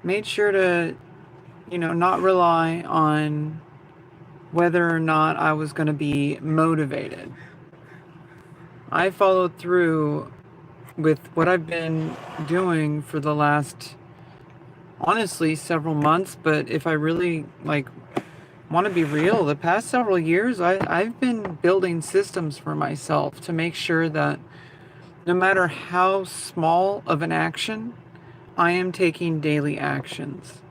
made sure to, not rely on whether or not I was going to be motivated. I followed through with what I've been doing for the last, honestly, several months. But if I really want to be real, the past several years, I've been building systems for myself to make sure that no matter how small of an action, I am taking daily actions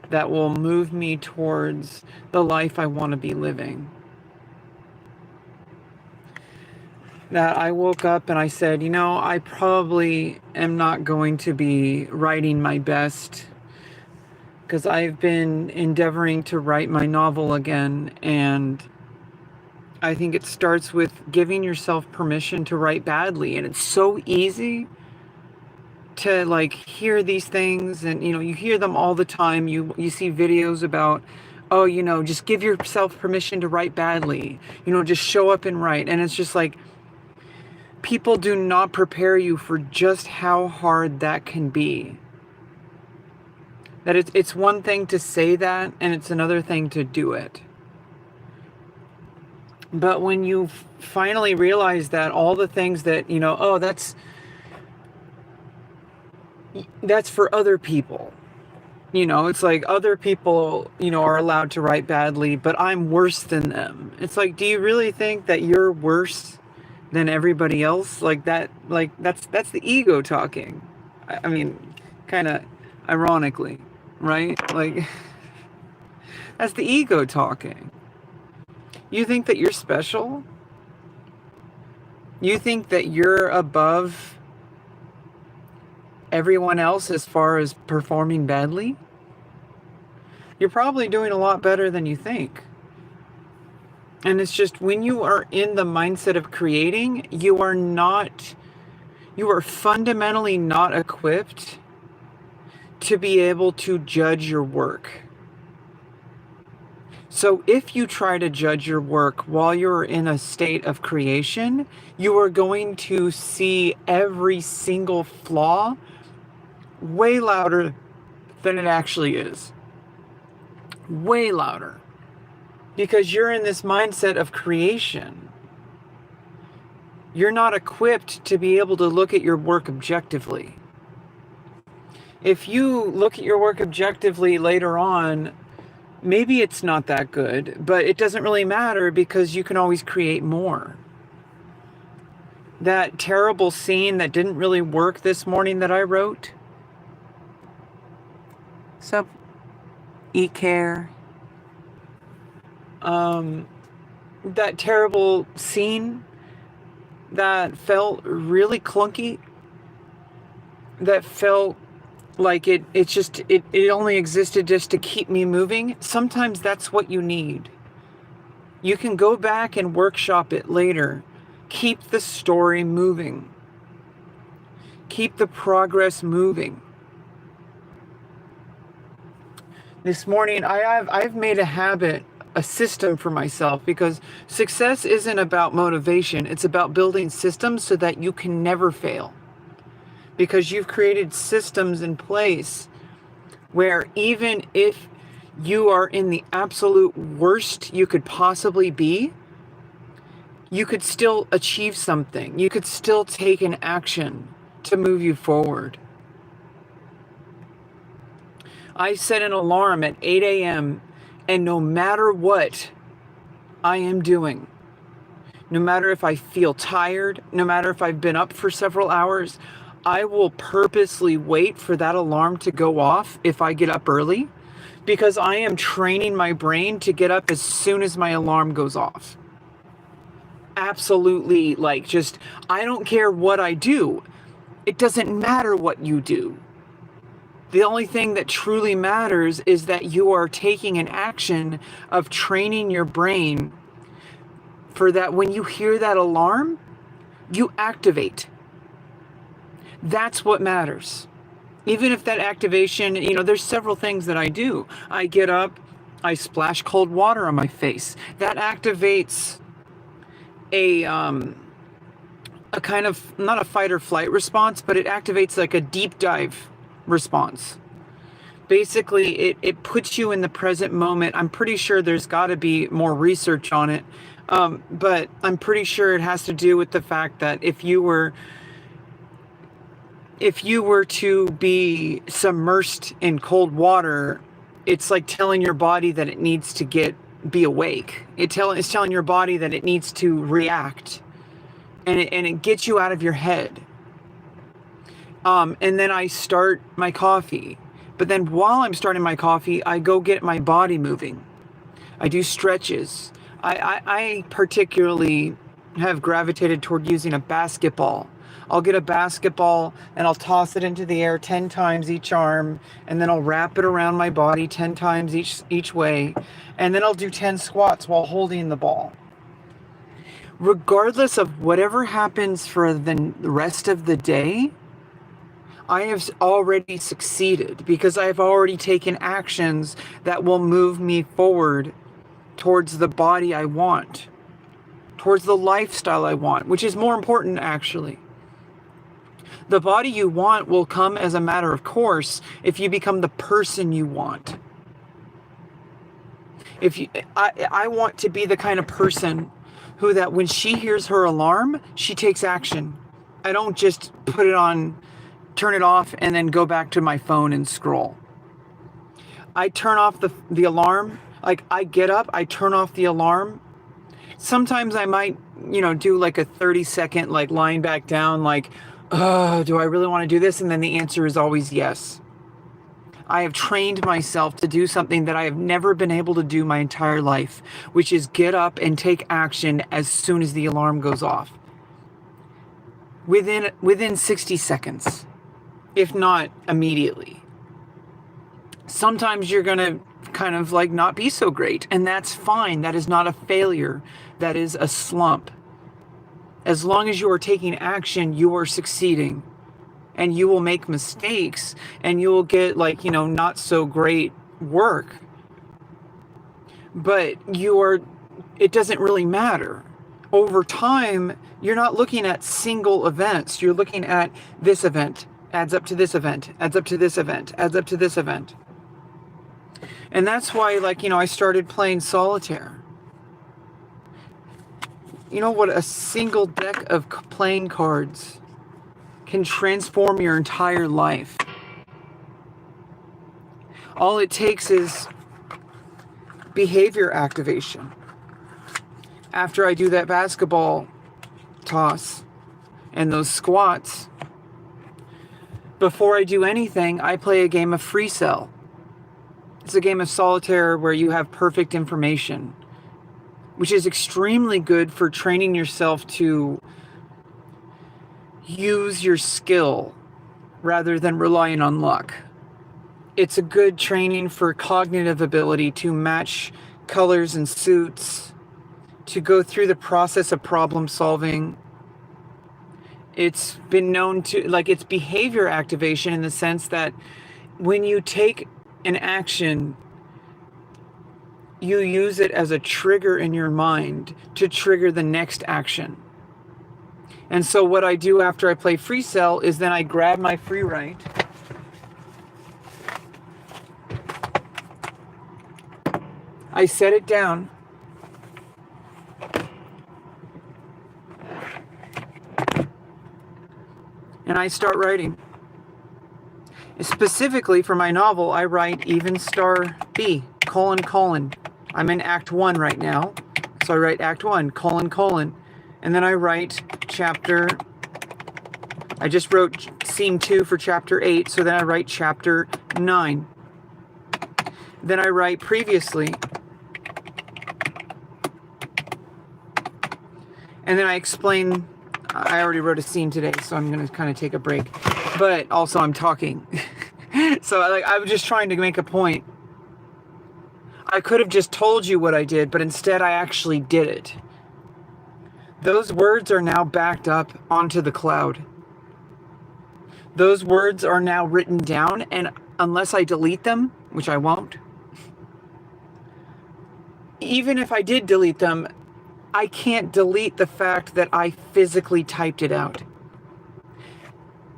that will move me towards the life I want to be living. That I woke up and I said, I probably am not going to be writing my best, because I've been endeavoring to write my novel again, and I think it starts with giving yourself permission to write badly. And it's so easy to hear these things, and you hear them all the time. You see videos about, oh, just give yourself permission to write badly, just show up and write. And it's just people do not prepare you for just how hard that can be. That it's one thing to say that, and it's another thing to do it. But when you finally realize that all the things that, oh, that's for other people. It's other people, are allowed to write badly, but I'm worse than them. It's do you really think that you're worse than everybody else? That's the ego talking. I mean, kind of ironically, right? That's the ego talking. You think that you're special? You think that you're above everyone else as far as performing badly? You're probably doing a lot better than you think. And it's just when you are in the mindset of creating, you are fundamentally not equipped to be able to judge your work. So if you try to judge your work while you're in a state of creation, you are going to see every single flaw way louder than it actually is. Way louder. Because you're in this mindset of creation. You're not equipped to be able to look at your work objectively. If you look at your work objectively later on, maybe it's not that good, but it doesn't really matter because you can always create more. That terrible scene that didn't really work this morning that I wrote. Sup, eat care. That terrible scene that felt really clunky, that felt like it only existed just to keep me moving. Sometimes that's what you need. You can go back and workshop it later. Keep the story moving. Keep the progress moving. This morning, I've made a habit, a system for myself, because success isn't about motivation. It's about building systems so that you can never fail. Because you've created systems in place where even if you are in the absolute worst you could possibly be, you could still achieve something. You could still take an action to move you forward. I set an alarm at 8 a.m. and no matter what I am doing, no matter if I feel tired, no matter if I've been up for several hours, I will purposely wait for that alarm to go off if I get up early, because I am training my brain to get up as soon as my alarm goes off. Absolutely, I don't care what I do. It doesn't matter what you do. The only thing that truly matters is that you are taking an action of training your brain for that. When you hear that alarm, you activate. That's what matters. Even if that activation, there's several things that I do. I get up, I splash cold water on my face. That activates a a kind of, not a fight or flight response, but it activates like a deep dive response. Basically, it puts you in the present moment. I'm pretty sure there's got to be more research on it, but I'm pretty sure it has to do with the fact that if you were to be submersed in cold water, it's like telling your body that it needs to be awake. It's telling your body that it needs to react, and it gets you out of your head. And then I start my coffee. But then while I'm starting my coffee, I go get my body moving. I do stretches. I particularly have gravitated toward using a basketball. I'll get a basketball and I'll toss it into the air 10 times each arm, and then I'll wrap it around my body 10 times each way, and then I'll do 10 squats while holding the ball. Regardless of whatever happens for the rest of the day, I have already succeeded because I have already taken actions that will move me forward towards the body I want, towards the lifestyle I want, which is more important actually. The body you want will come as a matter of course if you become the person you want. I want to be the kind of person who that when she hears her alarm, she takes action. I don't just put it on, turn it off, and then go back to my phone and scroll. I turn off the alarm. Like, I get up, I turn off the alarm. Sometimes I might, do like a 30-second, like, lying back down, like, do I really want to do this? And then the answer is always yes. I have trained myself to do something that I have never been able to do my entire life, which is get up and take action as soon as the alarm goes off. Within 60 seconds. If not immediately. Sometimes you're going to kind of like not be so great, and that's fine. That is not a failure. That is a slump. As long as you are taking action, you are succeeding, and you will make mistakes, and you will get like, not so great work. But it doesn't really matter. Over time, you're not looking at single events. You're looking at this event adds up to this event, adds up to this event, adds up to this event. And that's why, I started playing solitaire. You know what? A single deck of playing cards can transform your entire life. All it takes is behavior activation. After I do that basketball toss and those squats, before I do anything, I play a game of Free Cell. It's a game of solitaire where you have perfect information, which is extremely good for training yourself to use your skill rather than relying on luck. It's a good training for cognitive ability to match colors and suits, to go through the process of problem solving. It's been known to, it's behavior activation in the sense that when you take an action, you use it as a trigger in your mind to trigger the next action. And so what I do after I play Free Cell is then I grab my free write, I set it down, and I start writing. Specifically for my novel, I write even star B, : I'm in Act 1 right now. So I write Act 1, : and then I write I just wrote Scene 2 for Chapter 8, so then I write Chapter 9. Then I write previously, and then I explain. I already wrote a scene today, so I'm going to kind of take a break. But also I'm talking. So I was just trying to make a point. I could have just told you what I did, but instead I actually did it. Those words are now backed up onto the cloud. Those words are now written down, and unless I delete them, which I won't, even if I did delete them, I can't delete the fact that I physically typed it out.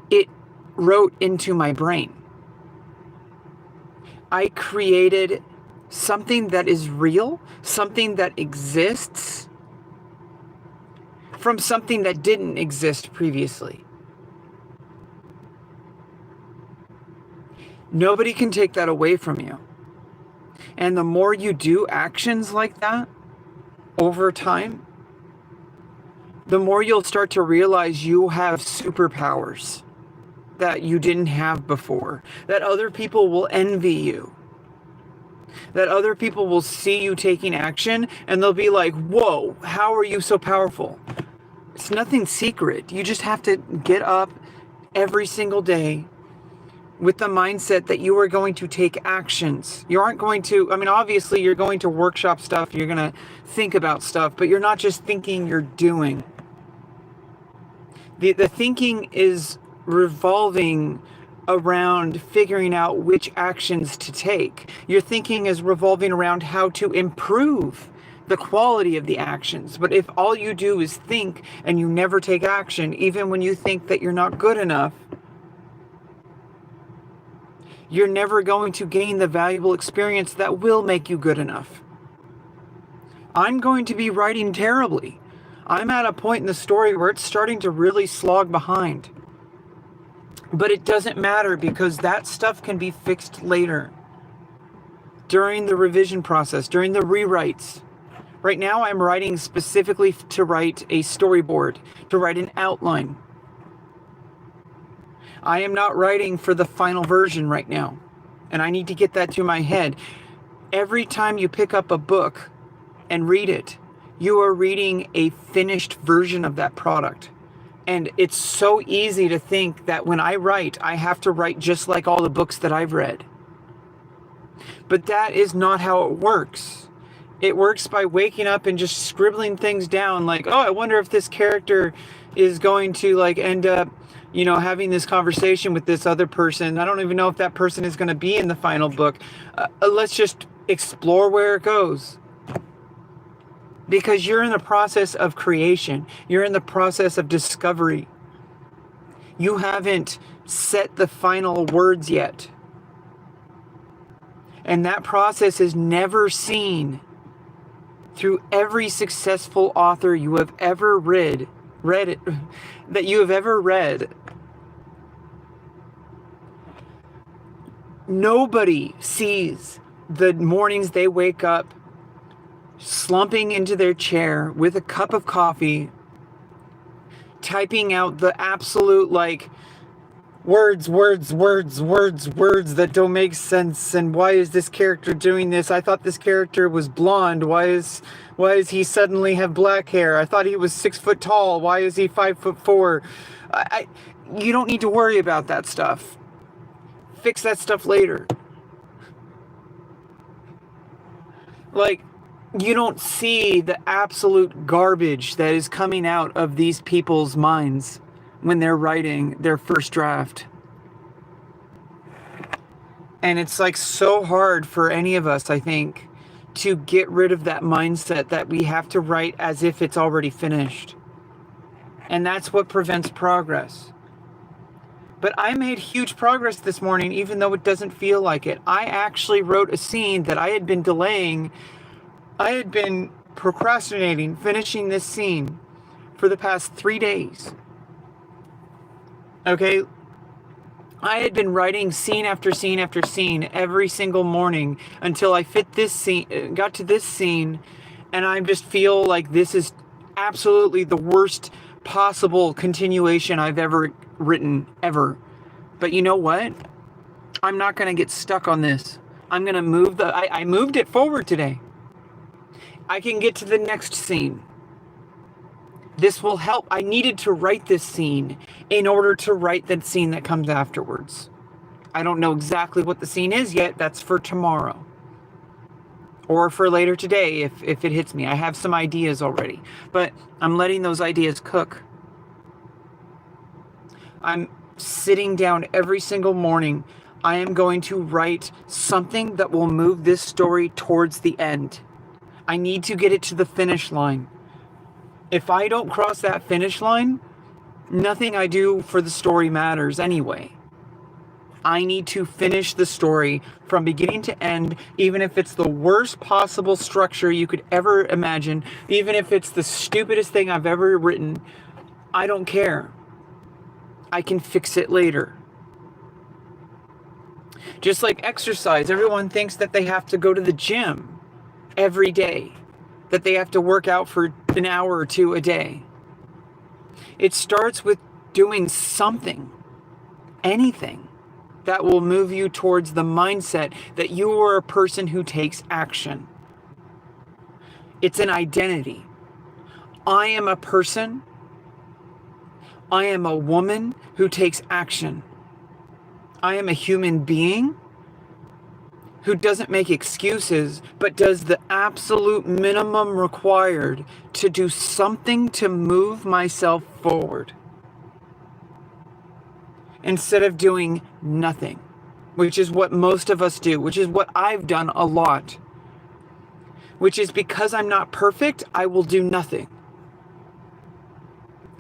It wrote into my brain. I created something that is real, something that exists from something that didn't exist previously. Nobody can take that away from you. And the more you do actions like that over time, the more you'll start to realize you have superpowers that you didn't have before, that other people will envy you, that other people will see you taking action and they'll be like, whoa, how are you so powerful? It's nothing secret. You just have to get up every single day with the mindset that you are going to take actions. You aren't going to, obviously you're going to workshop stuff, you're going to think about stuff, but you're not just thinking, you're doing. The thinking is revolving around figuring out which actions to take. Your thinking is revolving around how to improve the quality of the actions. But if all you do is think and you never take action, even when you think that you're not good enough, you're never going to gain the valuable experience that will make you good enough. I'm going to be writing terribly. I'm at a point in the story where it's starting to really slog behind. But it doesn't matter because that stuff can be fixed later. During the revision process, during the rewrites. Right now I'm writing specifically to write a storyboard, to write an outline. I am not writing for the final version right now. And I need to get that to my head. Every time you pick up a book and read it, you are reading a finished version of that product. And it's so easy to think that when I write, I have to write just like all the books that I've read. But that is not how it works. It works by waking up and just scribbling things down like, oh, I wonder if this character is going to end up, having this conversation with this other person. I don't even know if that person is going to be in the final book. Let's just explore where it goes. Because you're in the process of creation. You're in the process of discovery. You haven't set the final words yet. And that process is never seen through every successful author you have ever read. Nobody sees the mornings they wake up slumping into their chair with a cup of coffee, typing out the absolute words that don't make sense. And why is this character doing this? I thought this character was blonde. Why is he suddenly have black hair? I thought he was 6 foot tall. Why is he 5'4"? You don't need to worry about that stuff. Fix that stuff later. You don't see the absolute garbage that is coming out of these people's minds when they're writing their first draft. And it's so hard for any of us, I think, to get rid of that mindset that we have to write as if it's already finished. And that's what prevents progress. But I made huge progress this morning, even though it doesn't feel like it. I actually wrote a scene that I had been delaying. I had been procrastinating finishing this scene for the past 3 days. Okay? I had been writing scene after scene after scene every single morning until I got to this scene, and I just feel like this is absolutely the worst possible continuation I've ever written, ever. But you know what? I'm not going to get stuck on this. I'm going to move I moved it forward today. I can get to the next scene. This will help. I needed to write this scene in order to write the scene that comes afterwards. I don't know exactly what the scene is yet. That's for tomorrow. Or for later today if it hits me. I have some ideas already. But I'm letting those ideas cook. I'm sitting down every single morning. I am going to write something that will move this story towards the end. I need to get it to the finish line If I don't cross that finish line, nothing I do for the story matters anyway. I need to finish the story from beginning to end, even if it's the worst possible structure you could ever imagine, even if it's the stupidest thing I've ever written. I don't care. I can fix it later. Just like exercise, everyone thinks that they have to go to the gym every day, that they have to work out for an hour or two a day. It starts with doing something, anything, that will move you towards the mindset that you are a person who takes action. It's an identity. I am a person. I am a woman who takes action. I am a human being who doesn't make excuses, but does the absolute minimum required to do something to move myself forward, instead of doing nothing, which is what most of us do, which is what I've done a lot, which is because I'm not perfect, I will do nothing.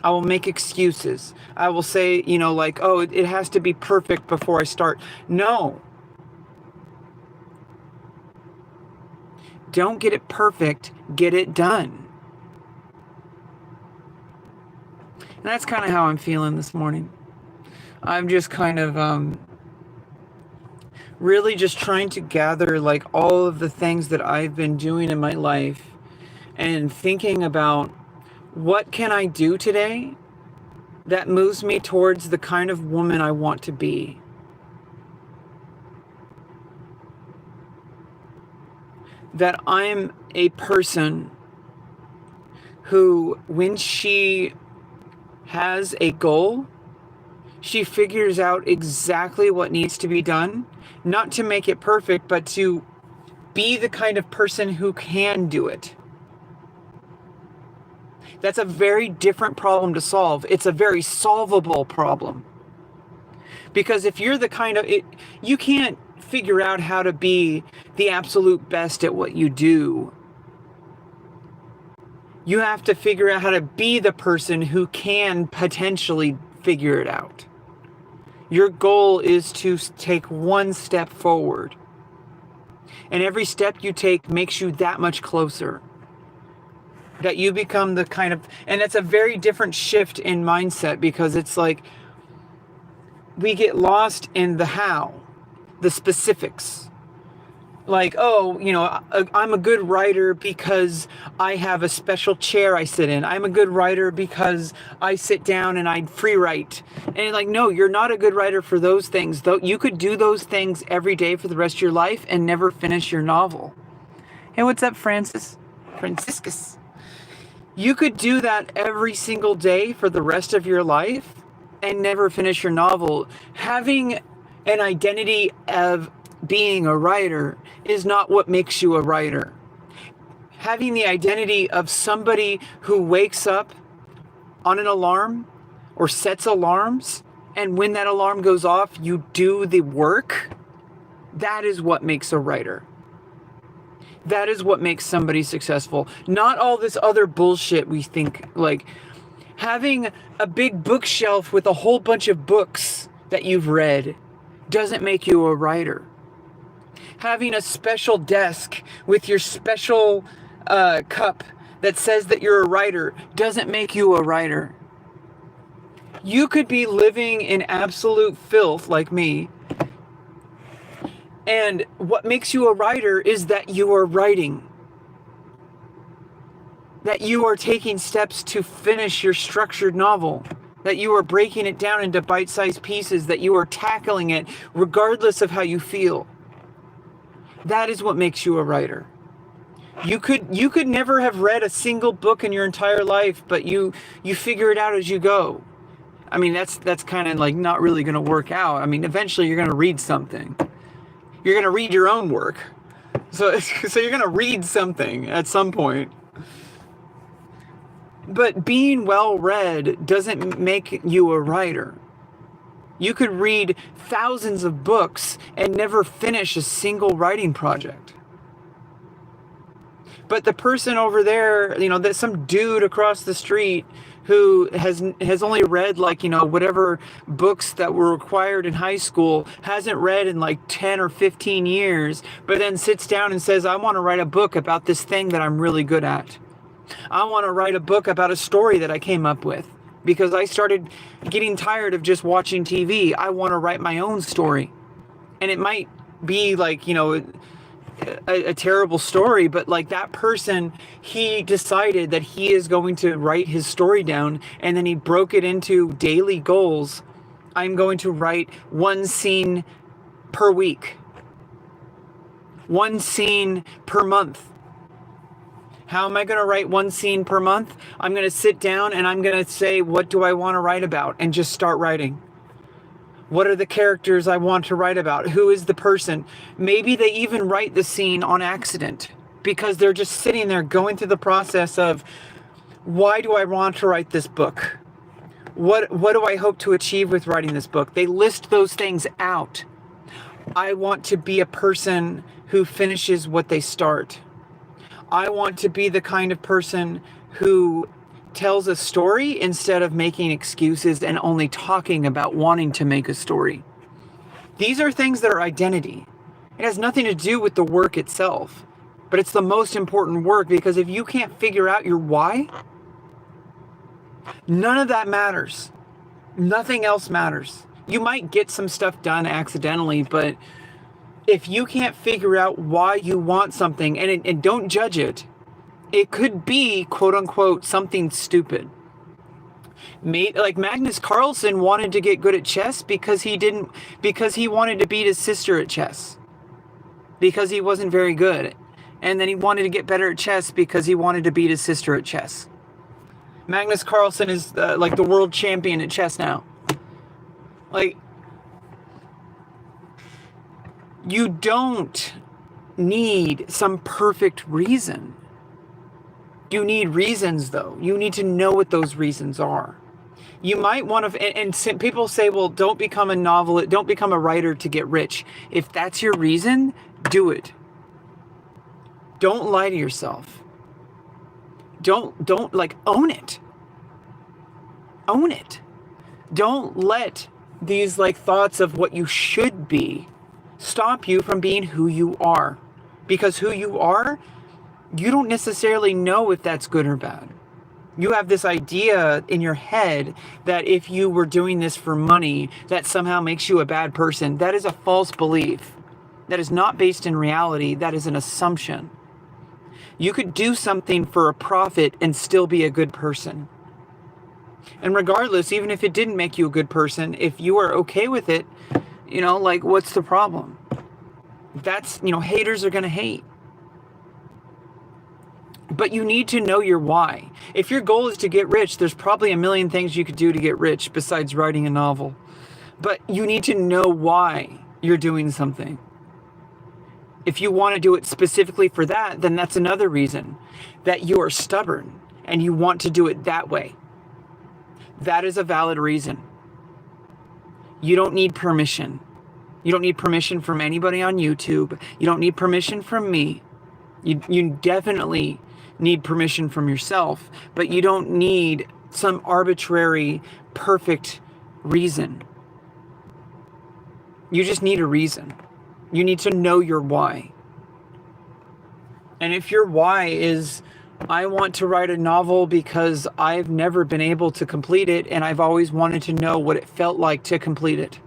I will make excuses. I will say, like, oh, it has to be perfect before I start. No. Don't get it perfect, get it done. And that's kind of how I'm feeling this morning. I'm just kind of really just trying to gather like all of the things that I've been doing in my life and thinking about what can I do today that moves me towards the kind of woman I want to be. That I'm a person who, when she has a goal, she figures out exactly what needs to be done, not to make it perfect, but to be the kind of person who can do it. That's a very different problem to solve. It's a very solvable problem. Because if you're the kind of, you can't figure out how to be the absolute best at what you do. You have to figure out how to be the person who can potentially figure it out. Your goal is to take one step forward. And every step you take makes you that much closer. That you become the kind of, and it's a very different shift in mindset, because it's like we get lost in the how, the specifics. Like, oh, I'm a good writer because I have a special chair I sit in. I'm a good writer because I sit down and I free write. And like, no, you're not a good writer for those things. Though you could do those things every day for the rest of your life and never finish your novel. Hey, what's up, Franciscus? You could do that every single day for the rest of your life and never finish your novel. Having an identity of being a writer is not what makes you a writer. Having the identity of somebody who wakes up on an alarm or sets alarms, and when that alarm goes off, you do the work, that is what makes a writer. That is what makes somebody successful. Not all this other bullshit we think, like having a big bookshelf with a whole bunch of books that you've read doesn't make you a writer. Having a special desk with your special cup that says that you're a writer doesn't make you a writer. You could be living in absolute filth like me, and what makes you a writer is that you are writing. That you are taking steps to finish your structured novel. That you are breaking it down into bite-sized pieces. That you are tackling it regardless of how you feel. That is what makes you a writer. You could never have read a single book in your entire life, but you figure it out as you go. I mean, that's kind of like not really going to work out. I mean, eventually you're going to read something. You're going to read your own work. So you're going to read something at some point. But being well-read doesn't make you a writer. You could read thousands of books and never finish a single writing project. But the person over there, that some dude across the street who has only read like, whatever books that were required in high school, hasn't read in like 10 or 15 years, but then sits down and says, I want to write a book about this thing that I'm really good at. I want to write a book about a story that I came up with because I started getting tired of just watching TV. I want to write my own story. And it might be like, a terrible story, but like that person, he decided that he is going to write his story down, and then he broke it into daily goals. I'm going to write one scene per week, one scene per month. How am I going to write one scene per month? I'm going to sit down and I'm going to say, what do I want to write about? And just start writing. What are the characters I want to write about? Who is the person? Maybe they even write the scene on accident because they're just sitting there going through the process of, why do I want to write this book? What do I hope to achieve with writing this book? They list those things out. I want to be a person who finishes what they start. I want to be the kind of person who tells a story instead of making excuses and only talking about wanting to make a story. These are things that are identity. It has nothing to do with the work itself, but it's the most important work, because if you can't figure out your why, none of that matters. Nothing else matters. You might get some stuff done accidentally, but if you can't figure out why you want something, and don't judge it, it could be, quote unquote, something stupid. Like Magnus Carlsen wanted to get good at chess because he wanted to beat his sister at chess because he wasn't very good. And then he wanted to get better at chess because he wanted to beat his sister at chess. Magnus Carlsen is like the world champion at chess now. Like, you don't need some perfect reason. You need reasons, though. You need to know what those reasons are. You might want to, and people say, well, don't become a novelist, don't become a writer to get rich. If that's your reason, do it. Don't lie to yourself. Don't like, own it. Own it. Don't let these like thoughts of what you should be stop you from being who you are. Because who you are, you don't necessarily know if that's good or bad. You have this idea in your head that if you were doing this for money, that somehow makes you a bad person. That is a false belief. That is not based in reality. That is an assumption. You could do something for a profit and still be a good person. And regardless, even if it didn't make you a good person, if you are okay with it, like, what's the problem? That's, haters are going to hate. But you need to know your why. If your goal is to get rich, there's probably a million things you could do to get rich besides writing a novel. But you need to know why you're doing something. If you want to do it specifically for that, then that's another reason that you are stubborn and you want to do it that way. That is a valid reason. You don't need permission. You don't need permission from anybody on YouTube. You don't need permission from me. You definitely need permission from yourself, but you don't need some arbitrary, perfect reason. You just need a reason. You need to know your why. And if your why is, I want to write a novel because I've never been able to complete it and I've always wanted to know what it felt like to complete it,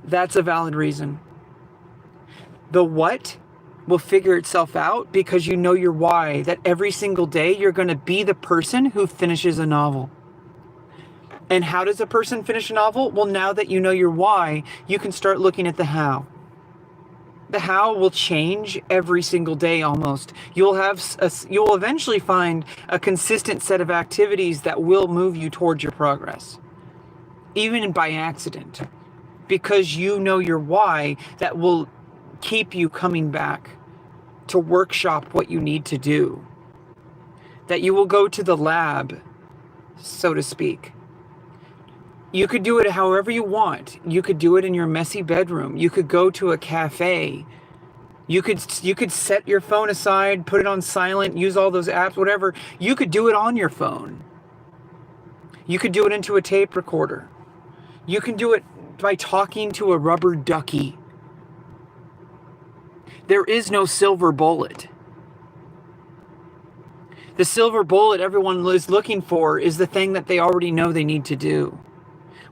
that's a valid reason. The what will figure itself out because you know your why, that every single day you're going to be the person who finishes a novel. And how does a person finish a novel? Well, now that you know your why, you can start looking at the how. The how will change every single day almost. You'll eventually find a consistent set of activities that will move you towards your progress, even by accident, because you know your why that will keep you coming back to workshop what you need to do. That you will go to the lab, so to speak. You could do it however you want. You could do it in your messy bedroom. You could go to a cafe. You could set your phone aside, put it on silent, use all those apps, whatever. You could do it on your phone. You could do it into a tape recorder. You can do it by talking to a rubber ducky. There is no silver bullet. The silver bullet everyone is looking for is the thing that they already know they need to do,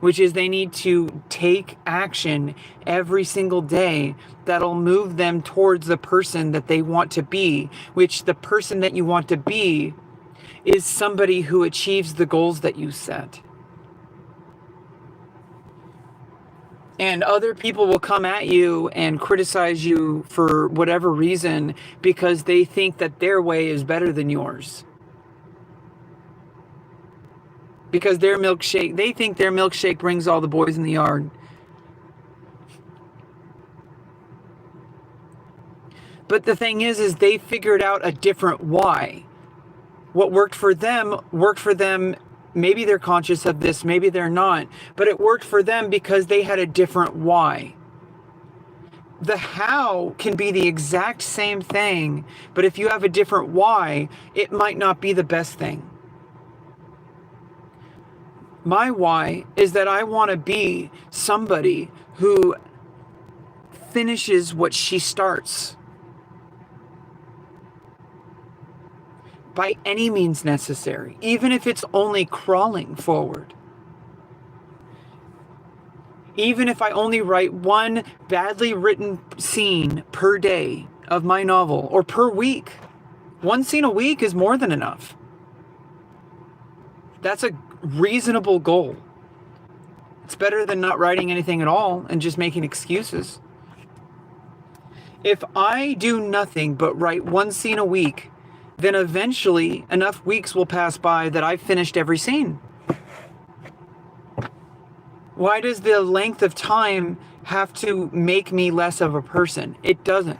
which is they need to take action every single day that'll move them towards the person that they want to be, which the person that you want to be is somebody who achieves the goals that you set. And other people will come at you and criticize you for whatever reason because they think that their way is better than yours. Because they think their milkshake brings all the boys in the yard. But the thing is they figured out a different why. What worked for them. Maybe they're conscious of this, maybe they're not, but it worked for them because they had a different why. The how can be the exact same thing, but if you have a different why, it might not be the best thing. My why is that I want to be somebody who finishes what she starts. By any means necessary, even if it's only crawling forward. Even if I only write one badly written scene per day of my novel, or per week. One scene a week is more than enough. That's a reasonable goal. It's better than not writing anything at all and just making excuses. If I do nothing but write one scene a week, then eventually enough weeks will pass by that I've finished every scene. Why does the length of time have to make me less of a person? It doesn't.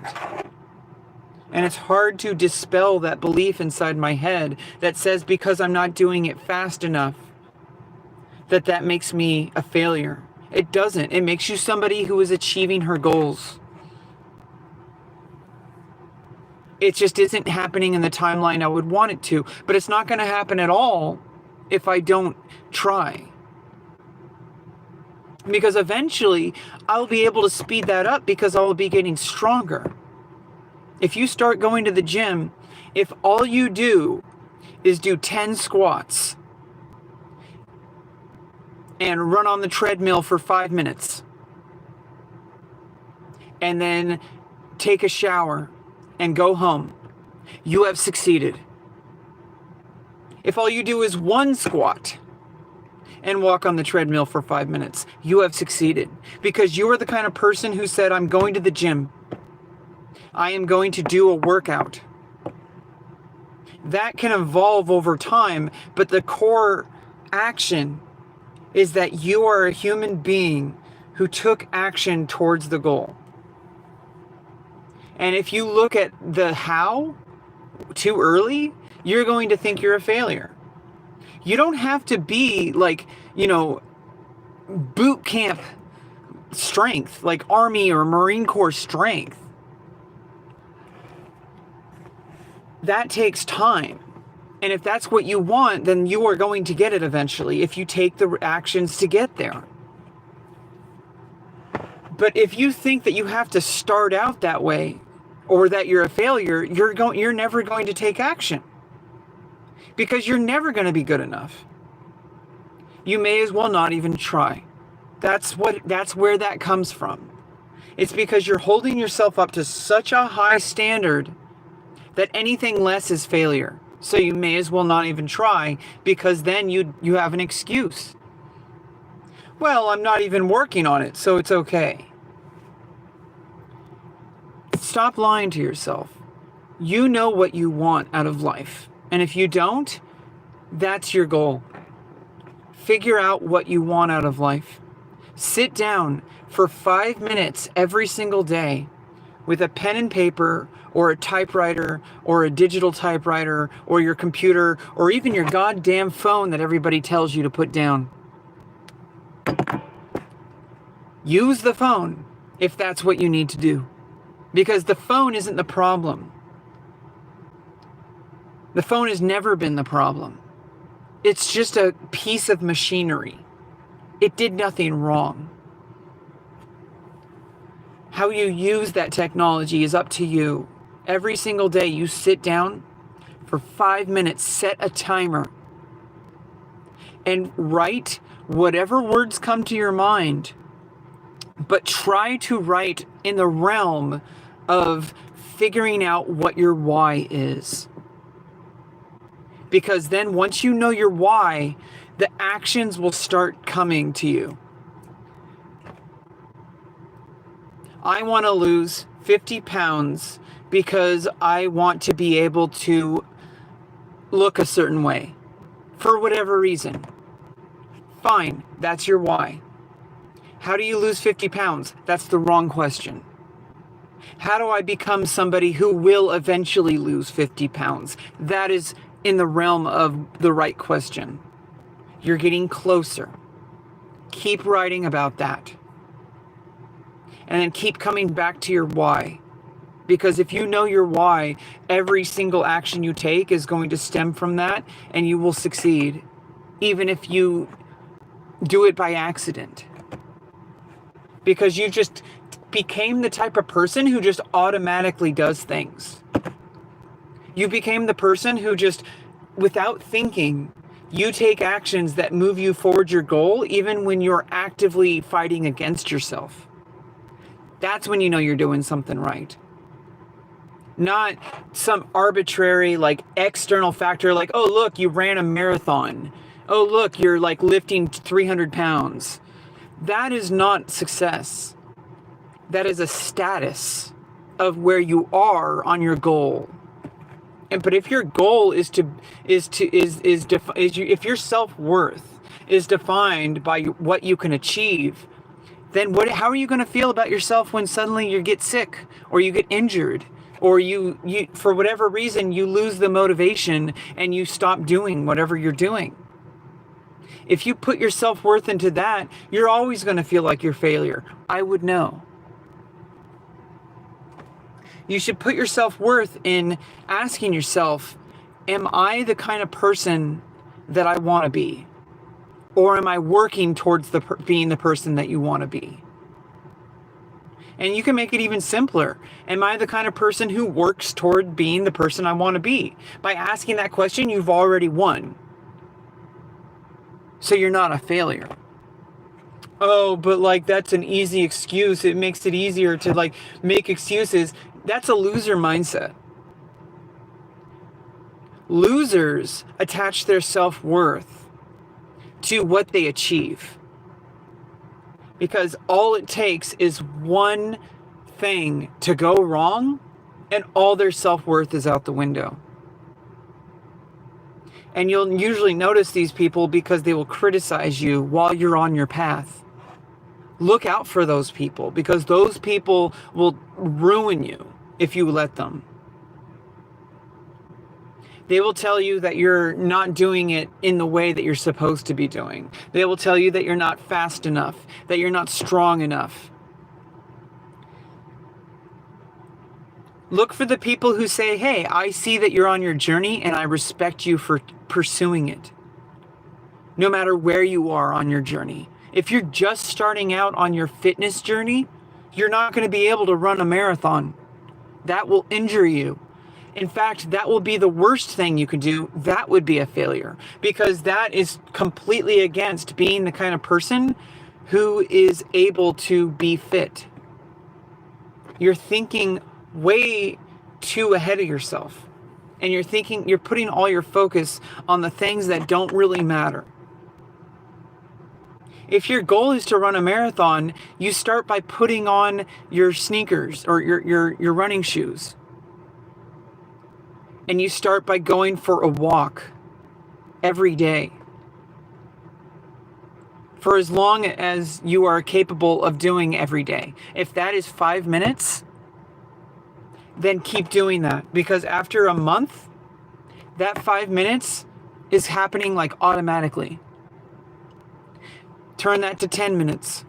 And it's hard to dispel that belief inside my head that says because I'm not doing it fast enough, that makes me a failure. It doesn't. It makes you somebody who is achieving her goals. It just isn't happening in the timeline I would want it to. But it's not going to happen at all if I don't try. Because eventually I'll be able to speed that up because I'll be getting stronger. If you start going to the gym, if all you do is do 10 squats and run on the treadmill for 5 minutes and then take a shower and go home, you have succeeded. If all you do is one squat and walk on the treadmill for 5 minutes, you have succeeded. Because you are the kind of person who said, I'm going to the gym. I am going to do a workout. That can evolve over time, but the core action is that you are a human being who took action towards the goal. And if you look at the how too early, you're going to think you're a failure. You don't have to be like, boot camp strength, like Army or Marine Corps strength. That takes time. And if that's what you want, then you are going to get it eventually if you take the actions to get there. But if you think that you have to start out that way, or that you're a failure, you're never going to take action. Because you're never going to be good enough. You may as well not even try. That's where that comes from. It's because you're holding yourself up to such a high standard that anything less is failure. So you may as well not even try, because then you have an excuse. Well, I'm not even working on it, so it's okay. Stop lying to yourself. You know what you want out of life. And if you don't, that's your goal. Figure out what you want out of life. Sit down for 5 minutes every single day with a pen and paper or a typewriter or a digital typewriter or your computer or even your goddamn phone that everybody tells you to put down. Use the phone if that's what you need to do. Because the phone isn't the problem. The phone has never been the problem. It's just a piece of machinery. It did nothing wrong. How you use that technology is up to you. Every single day you sit down for 5 minutes, set a timer, and write whatever words come to your mind, but try to write in the realm of figuring out what your why is. Because then once you know your why, the actions will start coming to you. I want to lose 50 pounds because I want to be able to look a certain way for whatever reason. Fine, that's your why. How do you lose 50 pounds? That's the wrong question. How do I become somebody who will eventually lose 50 pounds? That is in the realm of the right question. You're getting closer. Keep writing about that. And then keep coming back to your why. Because if you know your why, every single action you take is going to stem from that, and you will succeed, even if you do it by accident. Because you just became the type of person who just automatically does things. You became the person who just, without thinking, you take actions that move you forward your goal, even when you're actively fighting against yourself. That's when you know you're doing something right. Not some arbitrary, like, external factor, like, oh, look, you ran a marathon. Oh, look, you're, like, lifting 300 pounds. That is not success. That is a status of where you are on your goal. But if your goal if your self-worth is defined by what you can achieve, then how are you going to feel about yourself when suddenly you get sick or you get injured? Or you for whatever reason, you lose the motivation and you stop doing whatever you're doing. If you put your self-worth into that, you're always going to feel like you're a failure. I would know. You should put your self-worth in asking yourself, am I the kind of person that I want to be? Or am I working towards being the person that you want to be? And you can make it even simpler. Am I the kind of person who works toward being the person I want to be? By asking that question, you've already won. So you're not a failure. Oh, but like, that's an easy excuse. It makes it easier to like make excuses. That's a loser mindset. Losers attach their self-worth to what they achieve. Because all it takes is one thing to go wrong, and all their self-worth is out the window. And you'll usually notice these people because they will criticize you while you're on your path. Look out for those people, because those people will ruin you if you let them. They will tell you that you're not doing it in the way that you're supposed to be doing. They will tell you that you're not fast enough, that you're not strong enough. Look for the people who say, hey, I see that you're on your journey and I respect you for pursuing it. No matter where you are on your journey. If you're just starting out on your fitness journey, you're not going to be able to run a marathon. That will injure you. In fact, that will be the worst thing you could do. That would be a failure, because that is completely against being the kind of person who is able to be fit. You're thinking way too ahead of yourself, and you're putting all your focus on the things that don't really matter. If your goal is to run a marathon, you start by putting on your sneakers or your running shoes. And you start by going for a walk every day. For as long as you are capable of doing every day. If that is 5 minutes, then keep doing that. Because after a month, that 5 minutes is happening like automatically. Turn that to 10 minutes.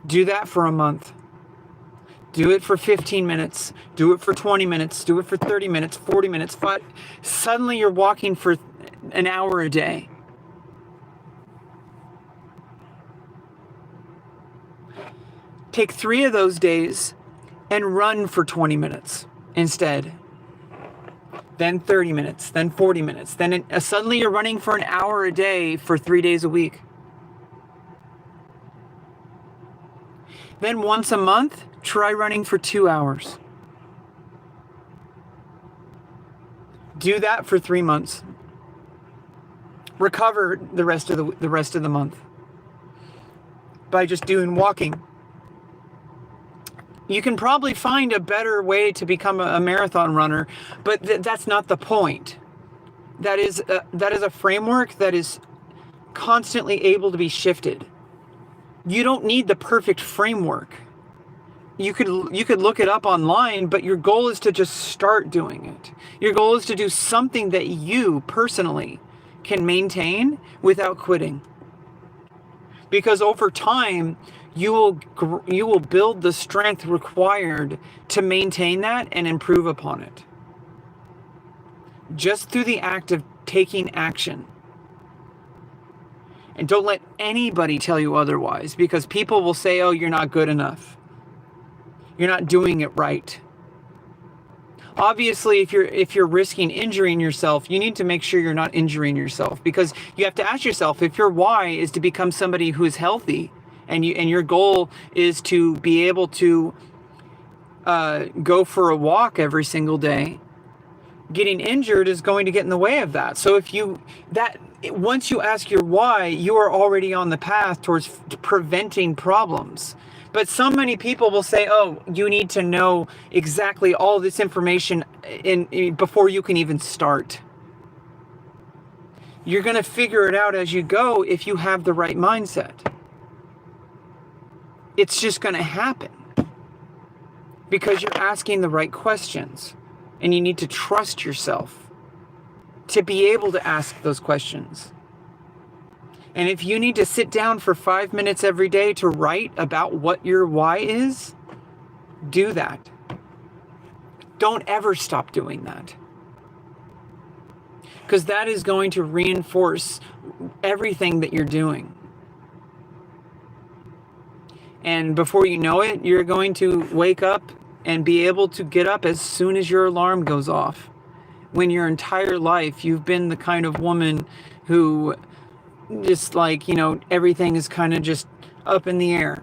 Do that for a month. Do it for 15 minutes. Do it for 20 minutes. Do it for 30 minutes, 40 minutes. Suddenly you're walking for an hour a day. Take 3 of those days and run for 20 minutes instead. Then 30 minutes, then 40 minutes. Then suddenly you're running for an hour a day for 3 days a week. Then once a month, try running for 2 hours. Do that for 3 months. Recover the rest of the month by just doing walking. You can probably find a better way to become a marathon runner, but that's not the point. That is a framework that is constantly able to be shifted. You don't need the perfect framework. You could look it up online, but your goal is to just start doing it. Your goal is to do something that you personally can maintain without quitting. Because over time, you will build the strength required to maintain that and improve upon it. Just through the act of taking action. And don't let anybody tell you otherwise, because people will say, oh, you're not good enough. You're not doing it right. Obviously, if you're risking injuring yourself, you need to make sure you're not injuring yourself, because you have to ask yourself, if your why is to become somebody who is healthy, and your goal is to be able to go for a walk every single day, getting injured is going to get in the way of that. So once you ask your why, you are already on the path towards preventing problems. But so many people will say, oh, you need to know exactly all this information before you can even start. You're going to figure it out as you go if you have the right mindset. It's just going to happen because you're asking the right questions, and you need to trust yourself to be able to ask those questions. And if you need to sit down for 5 minutes every day to write about what your why is, do that. Don't ever stop doing that, because that is going to reinforce everything that you're doing. And before you know it, you're going to wake up and be able to get up as soon as your alarm goes off. When your entire life you've been the kind of woman who just everything is kind of just up in the air.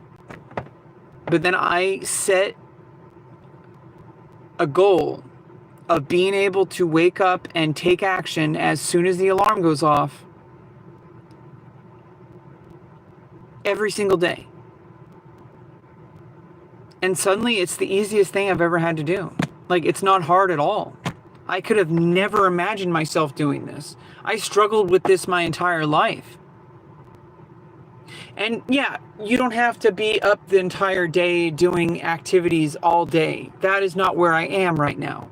But then I set a goal of being able to wake up and take action as soon as the alarm goes off every single day. And suddenly it's the easiest thing I've ever had to do. It's not hard at all. I could have never imagined myself doing this. I struggled with this my entire life. And yeah, you don't have to be up the entire day doing activities all day. That is not where I am right now.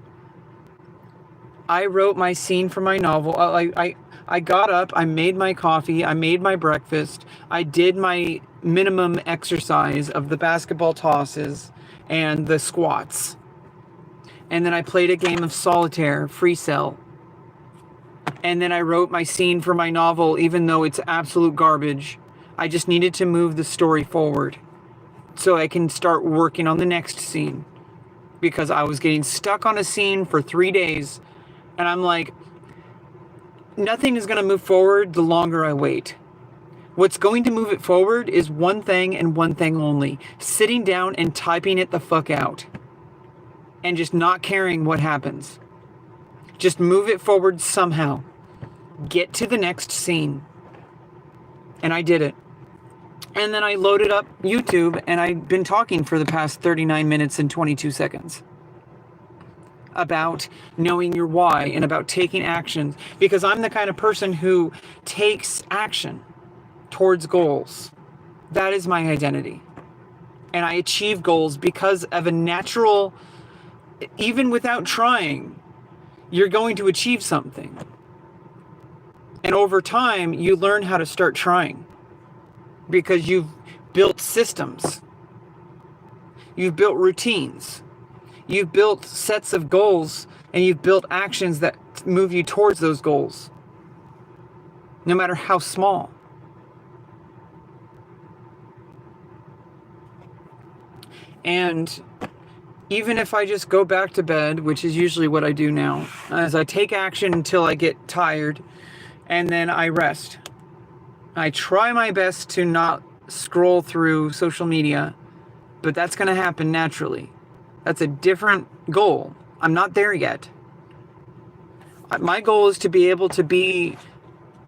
I wrote my scene for my novel. I got up, I made my coffee, I made my breakfast, I did my minimum exercise of the basketball tosses and the squats. And then I played a game of solitaire, free cell. And then I wrote my scene for my novel, even though it's absolute garbage. I just needed to move the story forward so I can start working on the next scene, because I was getting stuck on a scene for 3 days. And I'm like, nothing is going to move forward the longer I wait. What's going to move it forward is one thing and one thing only: sitting down and typing it the fuck out. And just not caring what happens. Just move it forward somehow. Get to the next scene. And I did it. And then I loaded up YouTube, and I've been talking for the past 39 minutes and 22 seconds about knowing your why and about taking actions, because I'm the kind of person who takes action towards goals. That is my identity. And I achieve goals because of a natural, even without trying, you're going to achieve something. And over time, you learn how to start trying because you've built systems. You've built routines. You've built sets of goals, and you've built actions that move you towards those goals, no matter how small. And even if I just go back to bed, which is usually what I do now, as I take action until I get tired, and then I rest. I try my best to not scroll through social media, but that's going to happen naturally. That's a different goal. I'm not there yet. My goal is to be able to be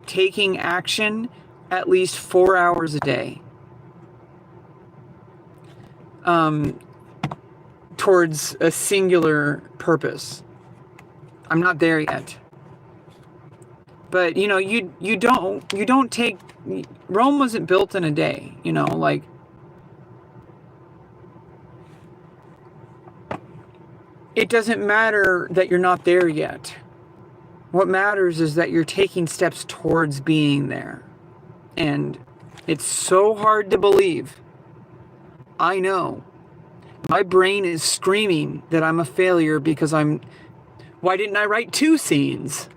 taking action at least 4 hours a day towards a singular purpose. I'm not there yet. But you don't take, Rome wasn't built in a day, like it doesn't matter that you're not there yet. What matters is that you're taking steps towards being there. And it's so hard to believe. I know. My brain is screaming that I'm a failure because why didn't I write 2 scenes?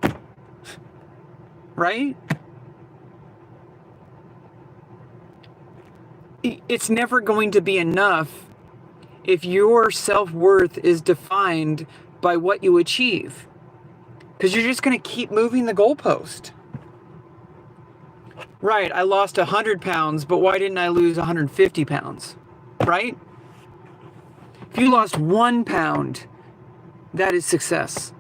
Right? It's never going to be enough if your self-worth is defined by what you achieve. Because you're just going to keep moving the goalpost. Right, I lost 100 pounds, but why didn't I lose 150 pounds? Right? If you lost 1 pound, that is success.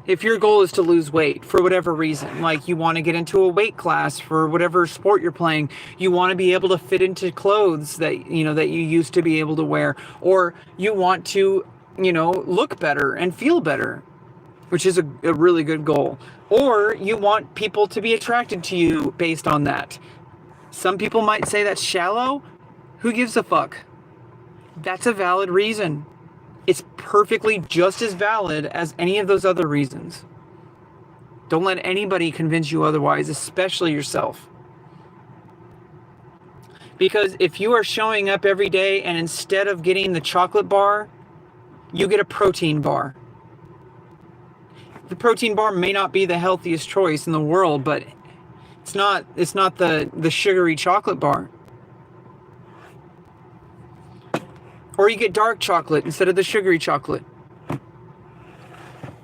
If your goal is to lose weight for whatever reason, like you want to get into a weight class for whatever sport you're playing, you want to be able to fit into clothes that that you used to be able to wear, or you want to, look better and feel better, which is a really good goal. Or you want people to be attracted to you based on that. Some people might say that's shallow. Who gives a fuck? That's a valid reason. It's perfectly just as valid as any of those other reasons. Don't let anybody convince you otherwise, especially yourself. Because if you are showing up every day and instead of getting the chocolate bar, you get a protein bar. The protein bar may not be the healthiest choice in the world, but it's not the sugary chocolate bar. Or you get dark chocolate instead of the sugary chocolate.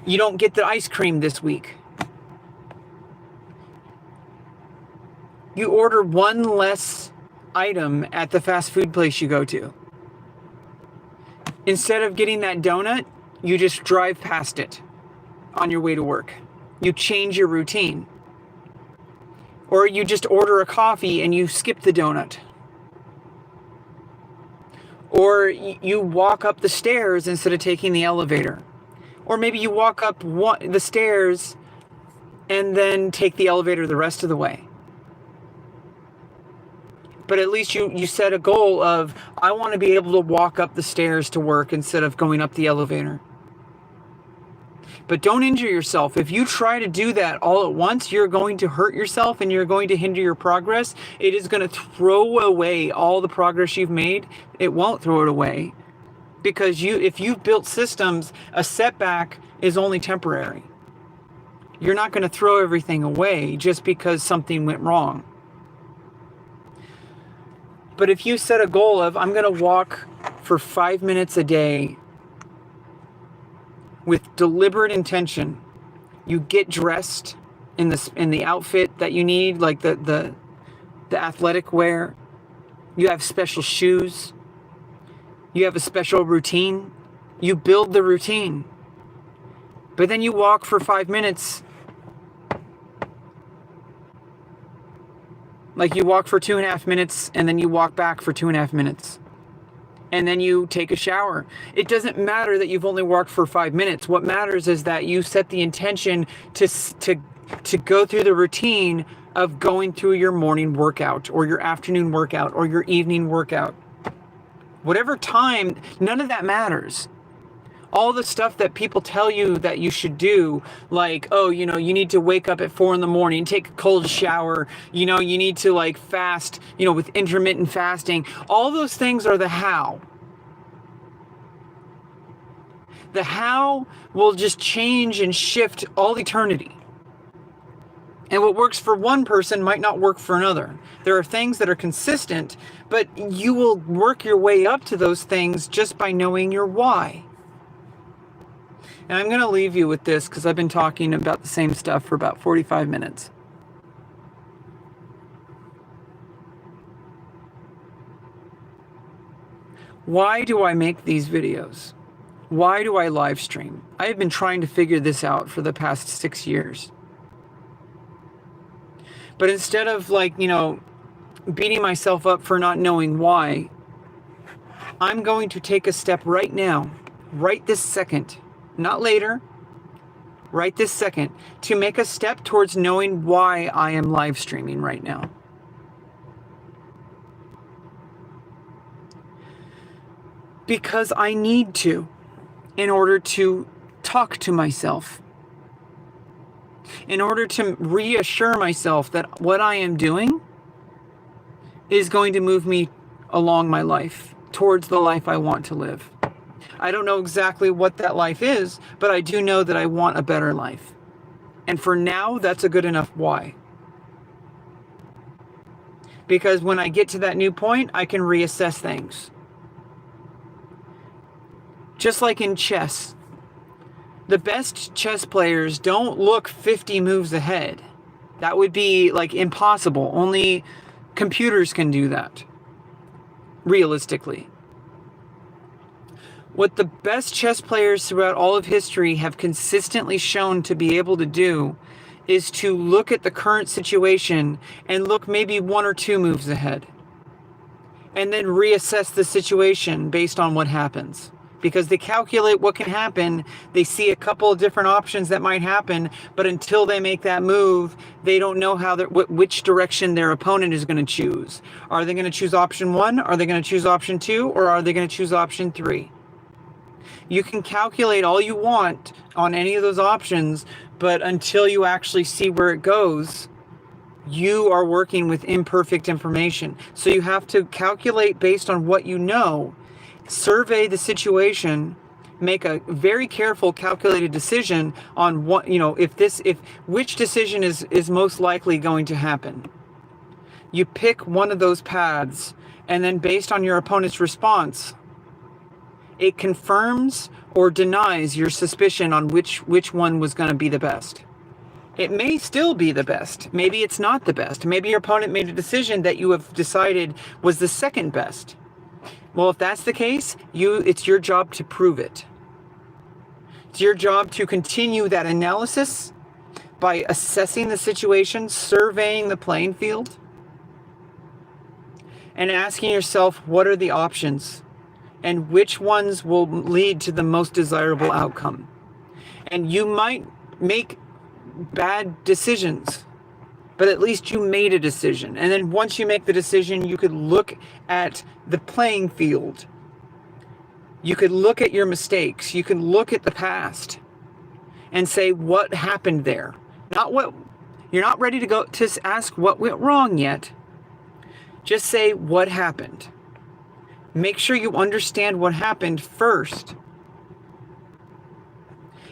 You don't get the ice cream this week. You order one less item at the fast food place you go to. Instead of getting that donut, you just drive past it on your way to work. You change your routine. Or you just order a coffee and you skip the donut. Or you walk up the stairs instead of taking the elevator. Or maybe you walk up the stairs and then take the elevator the rest of the way. But at least you set a goal of, I want to be able to walk up the stairs to work instead of going up the elevator. But don't injure yourself. If you try to do that all at once, you're going to hurt yourself and you're going to hinder your progress. It is going to throw away all the progress you've made. It won't throw it away. Because if you've built systems, a setback is only temporary. You're not going to throw everything away just because something went wrong. But if you set a goal of, I'm going to walk for 5 minutes a day, with deliberate intention, you get dressed in the outfit that you need, like the athletic wear. You have special shoes. You have a special routine. You build the routine. But then you walk for 5 minutes. Like you walk for 2.5 minutes and then you walk back for 2.5 minutes. And then you take a shower. It doesn't matter that you've only walked for 5 minutes. What matters is that you set the intention to go through the routine of going through your morning workout or your afternoon workout or your evening workout. Whatever time, none of that matters. All the stuff that people tell you that you should do, like, oh, you need to wake up at 4 a.m, take a cold shower, you need to fast, with intermittent fasting. All those things are the how. The how will just change and shift all eternity. And what works for one person might not work for another. There are things that are consistent, but you will work your way up to those things just by knowing your why. And I'm going to leave you with this because I've been talking about the same stuff for about 45 minutes. Why do I make these videos? Why do I live stream? I have been trying to figure this out for the past 6 years. But instead of beating myself up for not knowing why, I'm going to take a step right now, right this second, not later, right this second, to make a step towards knowing why I am live streaming right now. Because I need to, in order to talk to myself. In order to reassure myself that what I am doing is going to move me along my life, towards the life I want to live. I don't know exactly what that life is, but I do know that I want a better life. And for now, that's a good enough why. Because when I get to that new point, I can reassess things. Just like in chess. The best chess players don't look 50 moves ahead. That would be impossible. Only computers can do that, realistically. What the best chess players throughout all of history have consistently shown to be able to do is to look at the current situation and look maybe 1 or 2 moves ahead. And then reassess the situation based on what happens. Because they calculate what can happen, they see a couple of different options that might happen, but until they make that move, they don't know which direction their opponent is going to choose. Are they going to choose option 1? Are they going to choose option 2? Or are they going to choose option 3? You can calculate all you want on any of those options, but until you actually see where it goes, you are working with imperfect information. So you have to calculate based on what you know. Survey the situation, make a very careful calculated decision on what, which decision is most likely going to happen. You pick one of those paths, and then based on your opponent's response, it confirms or denies your suspicion on which one was going to be the best. It may still be the best. Maybe it's not the best. Maybe your opponent made a decision that you have decided was the second best. Well, if that's the case, it's your job to prove it. It's your job to continue that analysis by assessing the situation, surveying the playing field, and asking yourself, what are the options and which ones will lead to the most desirable outcome? And you might make bad decisions, but at least you made a decision. And then once you make the decision, you could look at the playing field. You could look at your mistakes. You can look at the past and say what happened there. You're not ready to go to ask what went wrong yet. Just say what happened. Make sure you understand what happened first.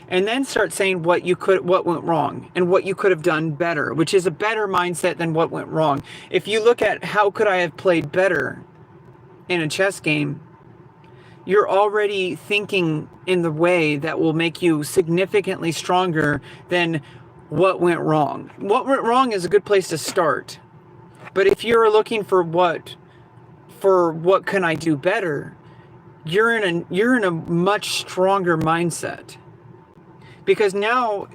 And then start saying what went wrong and what you could have done better, which is a better mindset than what went wrong. If you look at how could I have played better in a chess game, you're already thinking in the way that will make you significantly stronger than what went wrong. What went wrong is a good place to start. But if you're looking for what can I do better, you're in a much stronger mindset. Because now,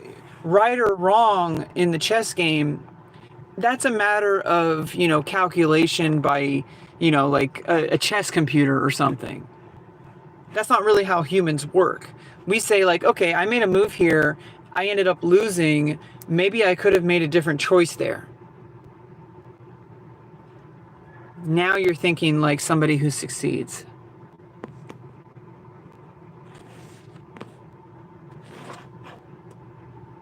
right or wrong in the chess game, that's a matter of, calculation by, a chess computer or something. That's not really how humans work. We say okay, I made a move here. I ended up losing. Maybe I could have made a different choice there. Now you're thinking like somebody who succeeds.